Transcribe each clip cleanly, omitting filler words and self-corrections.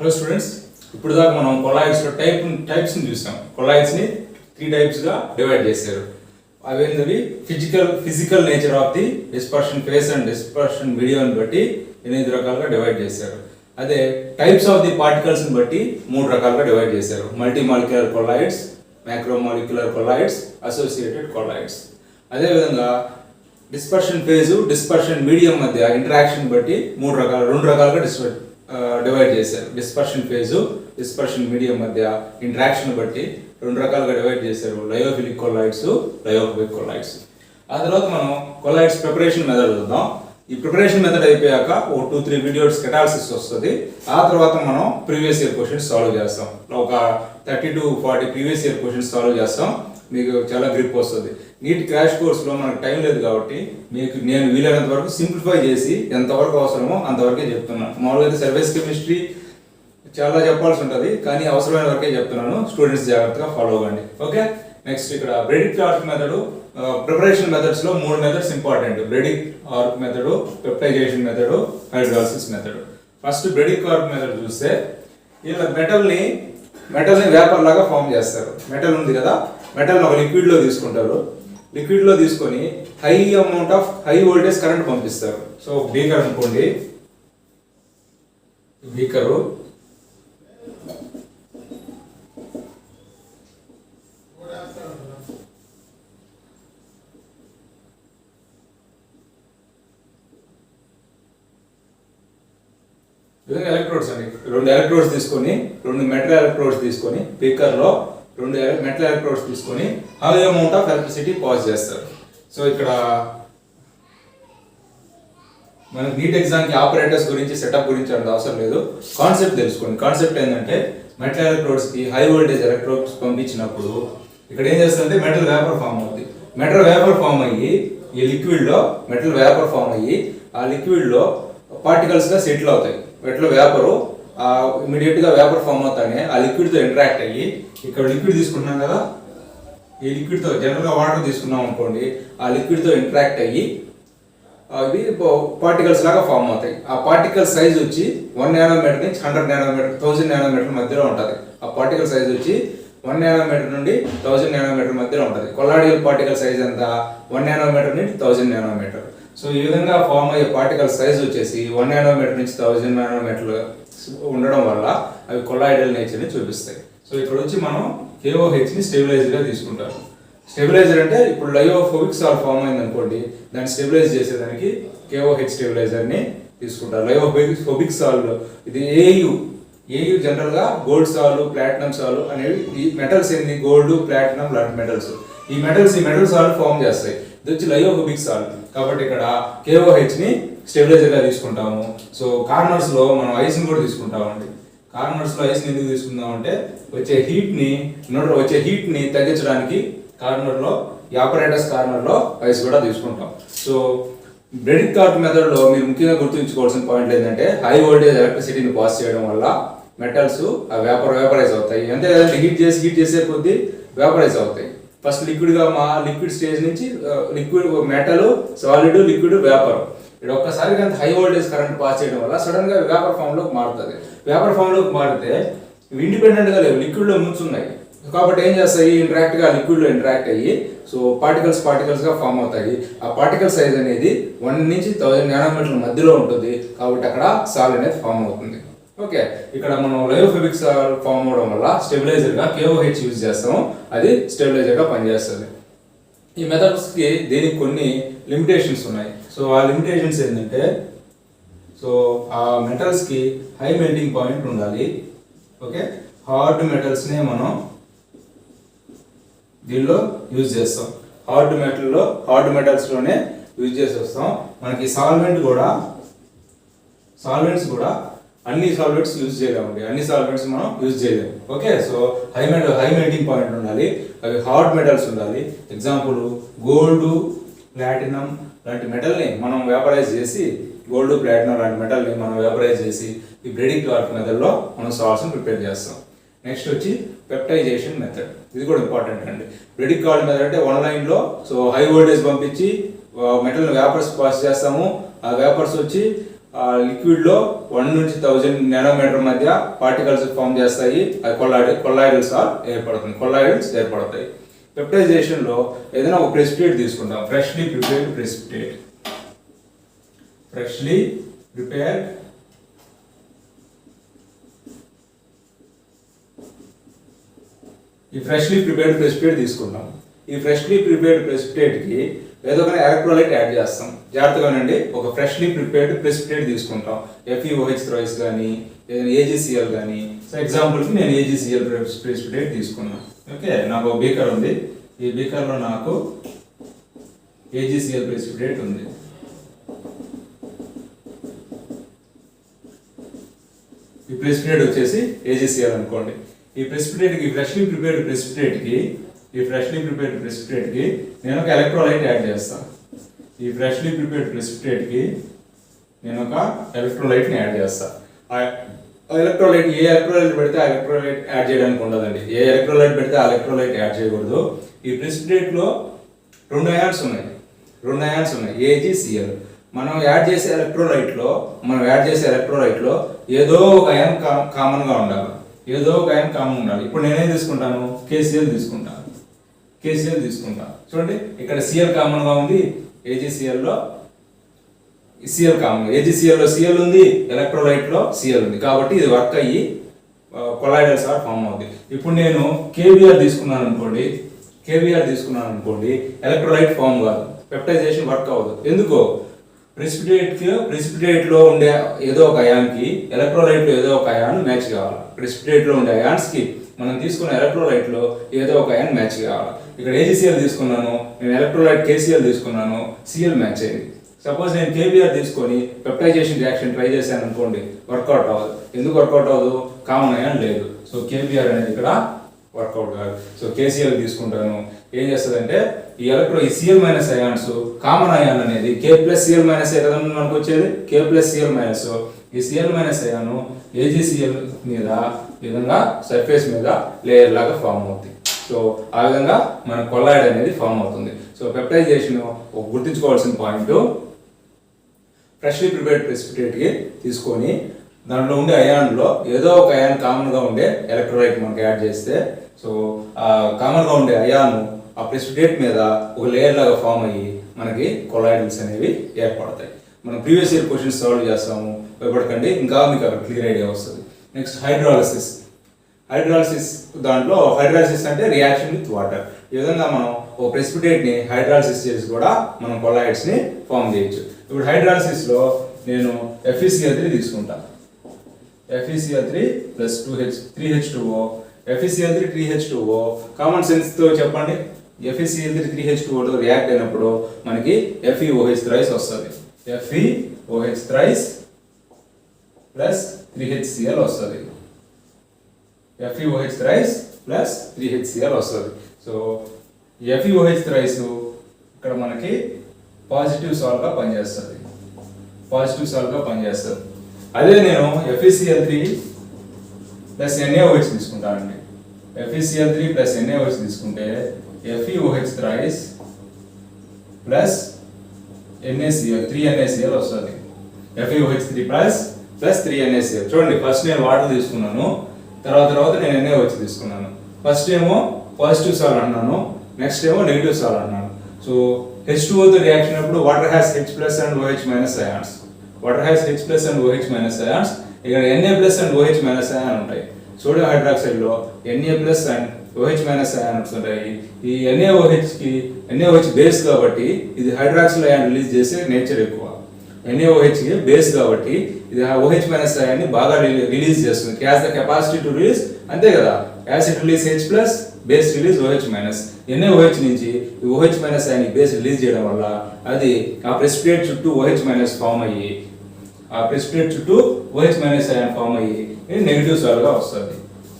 Hello students, ఇప్పుడు దాకా మనం కొలాయిడ్స్లో టైప్స్ని చూసాం. కొలాయిడ్స్ని 3 టైప్స్గా డివైడ్ చేశారు. అవేంటివి physical nature of the dispersion phase and dispersion మీడియాని బట్టి 8 రకాలుగా డివైడ్ చేశారు. అదే టైప్స్ ఆఫ్ ది పార్టికల్స్ని బట్టి 3 రకాలుగా డివైడ్ చేశారు. మల్టీమాలిక్యులర్ కొలాయిడ్స్, మైక్రోమాలిక్యులర్ కొలాయిడ్స్, అసోసియేటెడ్ కొలాయిడ్స్. అదేవిధంగా డిస్పర్షన్ ఫేజు డిస్పర్షన్ మీడియం మధ్య ఇంటరాక్షన్ బట్టి 2 రకాలుగా డివైడ్ చేశారు. డిస్పర్షన్ ఫేజు డిస్పర్షన్ మీడియం మధ్య ఇంటరాక్షన్ బట్టి 2 రకాలుగా డివైడ్ చేశారు. Lyophilic colloids, lyophobic colloids. ఆ తర్వాత మనం కొలాయిడ్స్ ప్రిపరేషన్ మెథడ్ చూద్దాం. ఈ ప్రిపరేషన్ మెథడ్ అయిపోయాక 2-3 వీడియోస్ కెటాలసిస్ వస్తుంది. ఆ తర్వాత మనం ప్రీవియస్ ఇయర్ క్వశ్చన్స్ సాల్వ్ చేస్తాం. ఒక 30 to 40 previous year questions solve చేస్తాం. మీకు చాలా గ్రిప్ వస్తుంది. నీట్ క్రాష్ కోర్స్లో మనకు టైం లేదు కాబట్టి మీకు నేను వీలైనంత వరకు సింప్లిఫై చేసి ఎంతవరకు అవసరమో అంతవరకే చెప్తున్నాను. మామూలుగా అయితే సర్ఫేస్ కెమిస్ట్రీ చాలా చెప్పాల్సి ఉంటుంది, కానీ అవసరమైన వరకే చెప్తున్నాను. స్టూడెంట్స్ జాగ్రత్తగా ఫాలో అవ్వండి. ఓకే, నెక్స్ట్ ఇక్కడ బ్రెడిక్ ఆర్క్ మెథడ్. ప్రిపరేషన్ మెథడ్స్లో 3 methods important: Bredig arc method, peptization method, hydrolysis method. First Bredig arc method చూస్తే ఇలా మెటల్ని వేపర్ లాగా ఫామ్ చేస్తారు. మెటల్ ఉంది కదా, మెటల్ని ఒక లిక్విడ్లో తీసుకుంటారు. లిక్విడ్లో తీసుకొని high amount of high voltage current పంపిస్తారు. సో బీకర్ అనుకోండి, బీకరు ఎలక్ట్రోడ్స్ అండి. 2 ఎలక్ట్రోడ్స్ తీసుకొని 2 మెటల్ ఎలక్ట్రోడ్స్ తీసుకొని బీకర్లో 2 మెటల్ ఎలక్ట్రోడ్స్ తీసుకొని high amount of electricity pass చేస్తారు. సో ఇక్కడ మనకి నీట్ ఎగ్జామ్కి ఆపరేటర్స్ గురించి సెటప్ గురించి అంత అవసరం లేదు, కాన్సెప్ట్ తెలుసుకోండి. కాన్సెప్ట్ ఏంటంటే మెటల్ ఎలక్ట్రోడ్స్కి హై వోల్టేజ్ ఎలక్ట్రోడ్స్ పంపించినప్పుడు ఇక్కడ ఏం చేస్తుందంటే మెటల్ వేపర్ ఫామ్ అవుతుంది. మెటల్ వేపర్ ఫామ్ అయ్యి ఈ లిక్విడ్లో మెటల్ వేపర్ ఫామ్ అయ్యి ఆ లిక్విడ్లో పార్టికల్స్గా సెటిల్ అవుతాయి. మెటల్ వేపరు ఇమీడియట్గా వేపర్ ఫామ్ అవుతానే ఆ లిక్విడ్తో ఇంటరాక్ట్ అయ్యి, ఇక్కడ లిక్విడ్ తీసుకుంటున్నాం కదా, ఈ లిక్విడ్తో జనరల్గా వాటర్ తీసుకున్నాం అనుకోండి, ఆ లిక్విడ్తో ఇంటరాక్ట్ అయ్యి అవి పార్టికల్స్ లాగా ఫామ్ అవుతాయి. ఆ పార్టికల్ సైజ్ వచ్చి 1 నానోమీటర్ నుంచి 100 నానోమీటర్ 1000 నానోమీటర్ మధ్యలో ఉంటుంది. ఆ పార్టికల్ సైజ్ వచ్చి 1 నానోమీటర్ నుండి 1000 నానోమీటర్ మధ్యలో ఉంటుంది. కొలాయిడల్ పార్టికల్ సైజ్ ఎంత? 1 నానోమీటర్ నుండి 1000 నానోమీటర్. సో ఈ విధంగా ఫామ్ అయ్యే పార్టికల్ సైజ్ వచ్చేసి 1 నానోమీటర్ నుంచి 1000 నానోమీటర్లు ఉండడం వల్ల అవి కొలాయిడల్ నేచర్ని చూపిస్తాయి. సో ఇక్కడ వచ్చి మనం KOHని స్టెబిలైజర్గా తీసుకుంటారు. స్టెబిలైజర్ అంటే ఇప్పుడు లయోఫోబిక్ సాల్ట్ ఫామ్ అయింది అనుకోండి, దాన్ని స్టెబిలైజ్ చేసేదానికి KOH స్టెబిలైజర్ని తీసుకుంటారు. లయోఫోబిక్ సాల్ట్ ఇది ఏయు జనరల్గా గోల్డ్ సాలు, ప్లాటినం సాలు అనేవి ఈ మెటల్స్ ఏంది, గోల్డ్, ప్లాటినం లాంటి మెటల్స్. ఈ మెటల్ సాల్ట్ ఫామ్ చేస్తాయి. ఇది వచ్చి లయోఫోబిక్ సాల్ట్ కాబట్టి ఇక్కడ KOHని స్టెబిలైజర్గా తీసుకుంటాము. సో కార్నర్స్లో మనం ఐస్ని కూడా తీసుకుంటామండి. కార్నర్స్లో ఐస్ని ఎందుకు తీసుకుందామంటే వచ్చే హీట్ని తగ్గించడానికి కార్నర్లో ఈ ఆపరేటర్స్ కార్నర్లో ఐస్ కూడా తీసుకుంటాం. సో బ్రెడిక్ ఆర్క్ మెథడ్లో మీరు ముఖ్యంగా గుర్తుంచుకోవాల్సిన పాయింట్ ఏంటంటే హై వోల్టేజ్ ఎలక్ట్రిసిటీని పాస్ చేయడం వల్ల మెటల్స్ ఆ వేపరైజ్ అవుతాయి. అంతే కదండి, హీట్ చేసే కొద్దీ వేపరైజ్ అవుతాయి. ఫస్ట్ లిక్విడ్ స్టేజ్ నుంచి liquid metal, solid, liquid, vapour. ఇక్కడ ఒక్కసారిగా అంత హై వోల్టేజ్ కరెంట్ పాస్ చేయడం వల్ల సడన్గా వేపర్ ఫామ్లోకి మారుతుంది. వేపర్ ఫామ్లోకి మారితే ఇవి ఇండిపెండెంట్గా లేవు, లిక్విడ్లో ముంచున్నాయి. కాబట్టి ఏం చేస్తాయి, లిక్విడ్లో ఇంటరాక్ట్ అయ్యి సో పార్టికల్స్గా ఫామ్ అవుతాయి. ఆ పార్టికల్ సైజ్ అనేది 1 నుంచి 1000 నానోమీటర్ల మధ్యలో ఉంటుంది. కాబట్టి అక్కడ సాల్ అనేది ఫామ్ అవుతుంది. ఓకే, ఇక్కడ మనం లయోఫోబిక్ సాల్ ఫామ్ అవడం వల్ల స్టెబిలైజర్గా KOH యూజ్ చేస్తాము. అది స్టెబిలైజర్గా పనిచేస్తుంది. ఈ మెథడ్స్కి దీనికి కొన్ని లిమిటేషన్స్ ఉన్నాయి. సో ఆ లిమిటేషన్స్ ఏంటంటే, సో ఆ మెటల్స్కి హై మెల్టింగ్ పాయింట్ ఉండాలి. ఓకే, హార్డ్ మెటల్స్నే మనం దీనిలో యూజ్ చేస్తాం. హార్డ్ మెటల్స్లోనే యూజ్ చేసి వస్తాం. మనకి సాల్వెంట్స్ కూడా అన్ని సాల్వెంట్స్ యూజ్ చేయలేమండి. అన్ని సాల్వెంట్స్ మనం యూజ్ చేయలేము. Okay, so high melting point ఉండాలి. అవి హార్డ్ మెటల్స్ ఉండాలి. ఎగ్జాంపుల్ గోల్డ్, ప్లాటినం లాంటి మెటల్ని మనం వేపరైజ్ చేసి ఈ బ్రెడిక్ ఆర్క్ మెథడ్లో మనం సాల్ట్స్ని ప్రిపేర్ చేస్తాం. నెక్స్ట్ వచ్చి పెప్టైజేషన్ మెథడ్. ఇది కూడా ఇంపార్టెంట్ అండి. బ్రెడిక్ ఆర్క్ మెథడ్ అంటే 1 లైన్లో సో హై వోల్టేజ్ పంపించి మెటల్ని వేపర్స్ పాస్ చేస్తాము. ఆ వేపర్స్ వచ్చి లిక్విడ్లో 1 నుంచి 1000 నానోమీటర్ మధ్య పార్టికల్స్ ఫామ్ చేస్తాయి. అది కొల్లాయిడల్స్ ఏర్పడతాయి. పెప్టైజేషన్లో ఏదైనా ఒక ప్రెసిపిటేట్ తీసుకుంటాం, ఫ్రెష్లీ ప్రిపేర్డ్ ప్రెసిపిటేట్. ఈ ఫ్రెష్లీ ప్రిపేర్డ్ ప్రెసిపిటేట్ తీసుకుంటాం. ఈ ఫ్రెష్లీ ప్రిపేర్డ్ ప్రెసిపిటేట్కి ఏదో ఒక ఎలక్ట్రోలైట్ యాడ్ చేస్తాం. జాగ్రత్తగానండి, ఒక ఫ్రెష్లీ ప్రిపేర్డ్ ప్రెసిపిటేట్ తీసుకుంటాం. FeOH థ్రైస్ కానీ ఏదైనా AgCl కానీ. సో ఎగ్జాంపుల్కి నేను AgCl ప్రెసిపిటేట్ తీసుకున్నాను. ఓకే, నాకు ఒక బీకర్ ఉంది. ఈ బీకర్లో నాకు AgCl ప్రెసిపిటేట్ ఉంది. ఈ ప్రెసిపిటేట్ వచ్చేసి AgCl అనుకోండి. ఈ ప్రెసిపిటేట్కి ఫ్రెష్లీ ప్రిపేర్డ్ ప్రెసిపిటేట్కి నేను ఒక ఎలక్ట్రోలైట్ యాడ్ చేస్తాను. ఈ ఫ్రెష్లీ ప్రిపేర్డ్ ప్రెసిపిటేట్కి నేను ఒక ఎలక్ట్రోలైట్ని యాడ్ చేస్తాను. ఆ ఎలక్ట్రోలైట్ ఏ ఎలక్ట్రోలైట్ పెడితే ఆ ఎలక్ట్రోలైట్ యాడ్ చేయడానికి ఉండదండి. ఏ ఎలక్ట్రోలైట్ పెడితే ఆ ఎలక్ట్రోలైట్ యాడ్ చేయకూడదు. ఈ ప్రెసిపిటేట్లో 2 అయాన్స్ ఉన్నాయి, AgCl. మనం యాడ్ చేసే ఎలక్ట్రోలైట్లో ఏదో ఒక అయాన్ కామన్గా ఉండాలి. ఇప్పుడు నేనేం తీసుకుంటాను, KCl తీసుకుంటాను. చూడండి, ఇక్కడ Cl కామన్ గా ఉంది, AgClలో Cl కామన్. AgClలో Cl ఉంది, ఎలక్ట్రోలైట్ లో Cl ఉంది. కాబట్టి ఇది వర్క్ అయ్యి కొలాయిడల్స్ ఫామ్ అవుతుంది. ఇప్పుడు నేను KBr తీసుకున్నాను అనుకోండి, ఎలక్ట్రోలైట్ ఫామ్ కాదు, పెప్టైజేషన్ వర్క్ అవ్వదు. ఎందుకో ప్రెసిపిటేట్ లో ఉండే ఏదో ఒక అయాన్కి ఎలక్ట్రోలైట్ లో ఏదో ఒక అయాన్ మ్యాచ్ కావాలి. ప్రెసిపిటేట్ లో ఉండే అయాన్స్ కి మనం తీసుకున్న ఎలక్ట్రోలైట్ లో ఏదో ఒక అయాన్ మ్యాచ్ కావాలి. ఇక్కడ AgCl తీసుకున్నాను, నేను ఎలక్ట్రోలైట్ KCl తీసుకున్నాను, Cl మ్యాచ్ అయింది. సపోజ్ నేను KBr తీసుకొని పెప్టైజేషన్ రియాక్షన్ ట్రై చేశాను అనుకోండి, వర్కౌట్ అవ్వదు. ఎందుకు వర్కౌట్ అవ్వదు? కామన్ అయాన్ లేదు. సో KBr అనేది ఇక్కడ వర్కౌట్ కాదు. సో KCl తీసుకుంటాను. ఏం చేస్తుందంటే ఈ Cl minus ions common ion అనేది K+Cl మైనస్ కదా మనకు వచ్చేది, K+Cl మైనస్. ఈ Cl మైనస్ అయాను AgCl మీద ఈ విధంగా సర్ఫేస్ మీద లేయర్ లాగా ఫామ్ అవుతుంది. సో ఆ విధంగా మన కొల్లాయిడ్ అనేది ఫామ్ అవుతుంది. సో పెప్టైజేషన్ గుర్తుంచుకోవాల్సిన పాయింట్, ఫ్రెష్లీ ప్రిపేర్డ్ ప్రెసిపిటేట్కి తీసుకొని దాంట్లో ఉండే అయాన్లో ఏదో ఒక అయాన్ కామన్గా ఉండే ఎలక్ట్రోలైట్ మనకి యాడ్ చేస్తే, సో ఆ కామన్గా ఉండే అయాన్ ఆ ప్రెసిపిటేట్ మీద ఒక లేయర్ లాగా ఫామ్ అయ్యి మనకి కొలాయిడల్స్ అనేవి ఏర్పడతాయి. మనం ప్రీవియస్ ఇయర్ క్వశ్చన్స్ సాల్వ్ చేస్తాము, భయపడకండి, ఇంకా మీకు అక్కడ క్లియర్ ఐడియా వస్తుంది. నెక్స్ట్ హైడ్రాలసిస్ అంటే రియాక్షన్ విత్ వాటర్. ఈ విధంగా మనం ఒక ప్రెసిపిటేట్ని హైడ్రాలసిస్ చేసి కూడా మనం కొలాయిడ్స్ని ఫామ్ చేయొచ్చు. ఇప్పుడు హైడ్రాలసిస్లో నేను FeCl3 తీసుకుంటాను. FeCl3 plus 3H2O. FeCl3 3H2O common సెన్స్తో చెప్పండి. FeCl3 3H2Oతో రియాక్ట్ అయినప్పుడు మనకి FeOH థ్రైస్ వస్తుంది. FeOH థ్రైస్ ప్లస్ 3HCl వస్తుంది. FeOH థ్రైస్ ప్లస్ 3HCl వస్తుంది. సో FeOH థ్రైస్ ఇక్కడ మనకి పాజిటివ్ సాల్వ్గా పనిచేస్తుంది. అదే నేను FeCl3 ప్లస్ NaOH తీసుకుంటానండి. FeCl3 ప్లస్ NaOH తీసుకుంటే FeOH thrice plus NaCl 3NaCl వస్తుంది. FeOH3 plus 3NaCl. చూడండి, ఫస్ట్ నేను వాటర్ తీసుకున్నాను, తర్వాత నేను NaOH తీసుకున్నాను. ఫస్ట్ ఏమో పాజిటివ్ సాల్ అన్నాను, నెక్స్ట్ ఏమో నెగిటివ్ సాల్ అన్నాను. సో H2O తో రియాక్షన్ అప్పుడు water has H+ and OH minus ions. ఇక్కడ Na+ and OH minus ion ఉంటాయి. సోడియం హైడ్రాక్సైడ్ లో Na+ and OH minus ions ఉంటాయి. ఈ NaOH బేస్ కాబట్టి ఇది హైడ్రాక్సిల్ అయాన్ రిలీజ్ చేసే నేచర్ ఎక్కువ. NaOH బేస్ కాబట్టి ఇది OH మైనస్ అయాన్ని బాగా రిలీజ్ చేస్తుంది. Has the capacity to release, అంతే కదా. Acid release H+, base release OH minus. NaOH నుంచి ఈ OH మైనస్ అయాన్ని బేస్ రిలీజ్ చేయడం వల్ల అది ఆ ప్రెసిపిటేట్ చుట్టూ OH మైనస్ ఫామ్ అయ్యి ఇది నెగిటివ్ సాల్వ్గా వస్తుంది.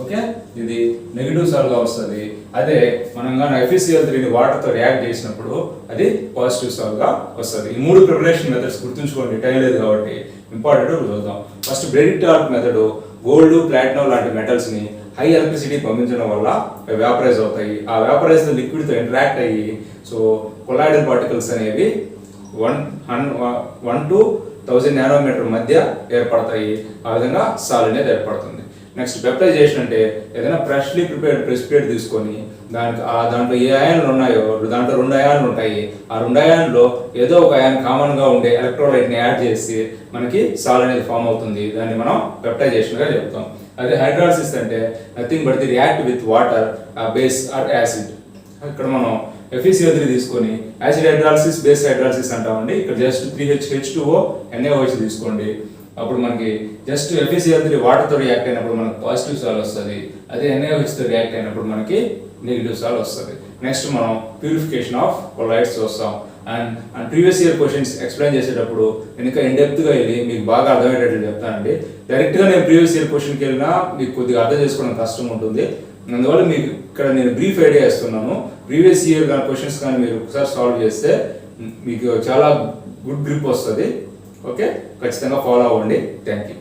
ఓకే, ఇది నెగిటివ్ సాల్వ్గా వస్తుంది. అదే మనం కానీ FeCl3ని వాటర్తో రియాక్ట్ చేసినప్పుడు అది పాజిటివ్ సాల్వ్గా వస్తుంది. ఈ 3 ప్రిపరేషన్ మెథడ్స్ గుర్తుంచుకోండి, టైం లేదు కాబట్టి ఇంపార్టెంట్ చూద్దాం. ఫస్ట్ బ్రెడిక్టార్ట్ మెథడ్, గోల్డ్, ప్లాటినం లాంటి మెటల్స్ని హై ఎలక్ట్రిసిటీ పంపించడం వల్ల వ్యాపరైజ్ అవుతాయి. ఆ వ్యాపరైజ్ లిక్విడ్తో ఇంటరాక్ట్ అయ్యి సో కొలాయిడల్ పార్టికల్స్ అనేవి 1 to 1000 నానోమీటర్ మధ్య ఏర్పడతాయి. ఆ విధంగా సాల్ అనేది ఏర్పడుతుంది. నెక్స్ట్ పెప్టైజేషన్ అంటే ఏదైనా ఫ్రెష్లీ ప్రిపేర్డ్ ప్రెసిపిటేట్ తీసుకొని దాంట్లో ఏ అయాన్లు ఉన్నాయో దాంట్లో 2 అయాన్లు ఉంటాయి. ఆ 2 అయాన్లో ఏదో ఒక అయాన్ కామన్గా ఉండే ఎలక్ట్రోలైట్ని యాడ్ చేసి మనకి సాల్ అనేది ఫామ్ అవుతుంది. దాన్ని మనం పెప్టైజేషన్గా చెప్తాం. అదే హైడ్రాలసిస్ అంటే nothing but the react with water, base or acid. ఇక్కడ మనం FeCl3 తీసుకొని యాసిడ్ హైడ్రాలసిస్, బేస్ హైడ్రాలసిస్ అంటామండి. ఇక్కడ జస్ట్ 3H2O NaOH తీసుకోండి. అప్పుడు మనకి జస్ట్ FeCl3 వాటర్తో రియాక్ట్ అయినప్పుడు మనకు పాజిటివ్ సాల్ వస్తుంది. అదే NaOHతో రియాక్ట్ అయినప్పుడు మనకి నెగిటివ్ సాల్ వస్తుంది. నెక్స్ట్ మనం ప్యూరిఫికేషన్ ఆఫ్ కొలాయిడ్స్ వస్తాం. And previous year questions explain చేసేటప్పుడు ఇంకా ఇన్డెప్త్గా వెళ్ళి మీకు బాగా అర్థమయ్యేటట్లు చెప్తానండి. డైరెక్ట్గా నేను ప్రీవియస్ ఇయర్ క్వశ్చన్కి వెళ్ళినా మీకు కొద్దిగా అర్థం చేసుకోవడం కష్టం ఉంటుంది. అందువల్ల మీకు ఇక్కడ నేను బ్రీఫ్ ఐడియా ఇస్తున్నాను. ప్రీవియస్ ఇయర్ కానీ క్వశ్చన్స్ కానీ మీరు ఒకసారి సాల్వ్ చేస్తే మీకు చాలా గుడ్ గ్రిప్ వస్తుంది. ఓకే, ఖచ్చితంగా ఫాలో అవ్వండి. Thank you.